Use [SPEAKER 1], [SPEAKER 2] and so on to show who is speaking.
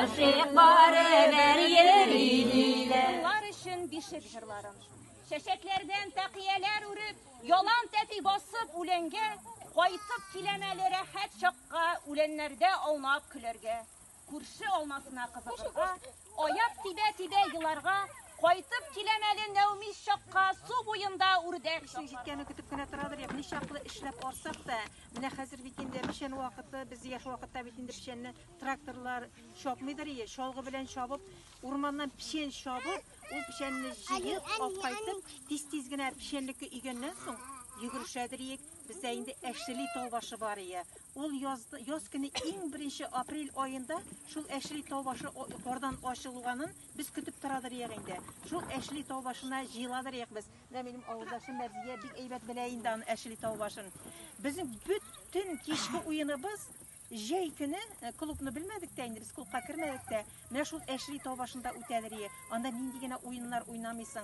[SPEAKER 1] aşık barı ver yeriyle.
[SPEAKER 2] Bunlar için bişir jırlarım. Şeşeklerden takiyeler urip, yalan tepi basıp ulenge, koytup kilemelere het şakka, ulenlerde oynap külerge. Kurşı olmasına kızıkırga, oyap tibe yılarga, koytup kilemeli nevmiş şakka, su boyunda urdek
[SPEAKER 3] İşin jitkeni kütüp kine turadır ya, nişaklı işlep orsak da, mine hazır bitinde pişen vakıtı, biz yaş vakıtta bitinde pişenini traktorlar şopmaydır ya, şolgu bilen şobup, urmandan pişen şobup, o pişenini jiyip, op kaytıp, tiz-tizgine pişenlikki ügenden soň, yuguruşadır yek, bizde indi eşrili tolbaşı var ya. Ol yoz günü en birinci aprel ayında şul eşrili tolbaşı oradan aşılganın biz kütüp turadır yeginde. Şul eşrili tolbaşına jiyladır yek biz. Ne benim avuzdaşım Merziye bir eybet bileyindan eşrili tolbaşın. Bizim bütün kişki uyunubuz Jey günü klubunu bilmedik de indi biz klubga kirmedik de. Ne şul eşrili tolbaşında ötedir ye. Anda nindigene oyunlar oynamysın.